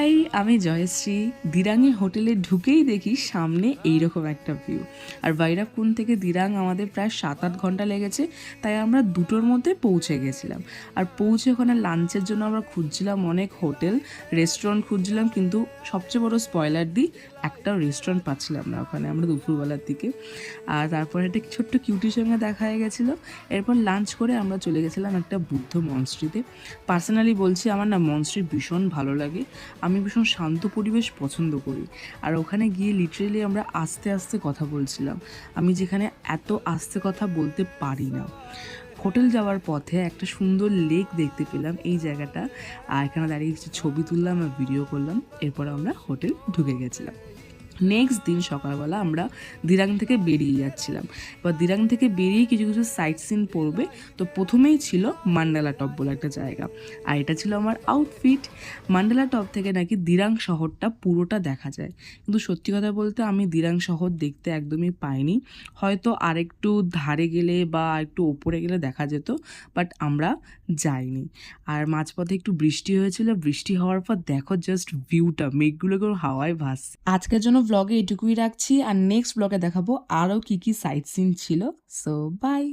High, আমি জয়শ্রী। দিরাঙে হোটেলে ঢুকেই দেখি সামনে এইরকম একটা ভিউ। আর ভৈরবকুণ্ড থেকে দিরাং আমাদের প্রায় 7-8 ঘন্টা লেগেছে, তাই আমরা 2টোর মধ্যে পৌঁছে গেছিলাম। আর পৌঁছে ওখানে লাঞ্চের জন্য আমরা খুঁজছিলাম অনেক হোটেল রেস্টুরেন্ট খুঁজছিলাম, কিন্তু সবচেয়ে বড় স্পয়লার দিই, একটাও রেস্টুরেন্ট পাচ্ছিলাম না ওখানে আমরা দুপুরবেলার দিকে। আর তারপরে একটা ছোট্ট কিউটির সঙ্গে দেখা হয়ে গেছিলো। এরপর লাঞ্চ করে আমরা চলে গেছিলাম একটা বুদ্ধ মনস্ট্রিতে। পার্সোনালি বলছি, আমার না মনস্ট্রি ভীষণ ভালো লাগে। আমি ভীষণ শান্ত পরিবেশ পছন্দ করি। আর ওখানে গিয়ে লিটারেলি আমরা আস্তে আস্তে কথা বলছিলাম, আমি যেখানে এত আস্তে কথা বলতে পারি না। হোটেল যাওয়ার পথে একটা সুন্দর লেক দেখতে পেলাম এই জায়গাটা, আর এখানে দাঁড়িয়ে কিছু ছবি তুললাম আর ভিডিও করলাম। এরপর আমরা হোটেল ঢুকে গেছিলাম। নেক্সট দিন সকালবেলা আমরা দিরাং থেকে বেরিয়ে যাচ্ছিলাম। এবার দিরাং থেকে বেরিয়ে কিছু কিছু সাইট সিন পড়বে। তো প্রথমেই ছিল মান্ডালা টপ বলে একটা জায়গা, আর এটা ছিল আমার আউটফিট। মান্ডালা টপ থেকে নাকি দিরাং শহরটা পুরোটা দেখা যায়, কিন্তু সত্যি কথা বলতে আমি দিরাং শহর দেখতে একদমই পাইনি। হয়তো আরেকটু ধারে গেলে বা একটু ওপরে গেলে দেখা যেত, বাট আমরা যাইনি। আর মাঝপথে একটু বৃষ্টি হয়েছিল, বৃষ্টি হওয়ার পর দেখো জাস্ট ভিউটা, মেঘগুলোকে হাওয়ায় ভাসছে। আজকের জন্য ব্লগে এটুকুই রাখছি, আর নেক্সট ব্লগে দেখাবো আরও কী কী সাইট সিন ছিল। So by.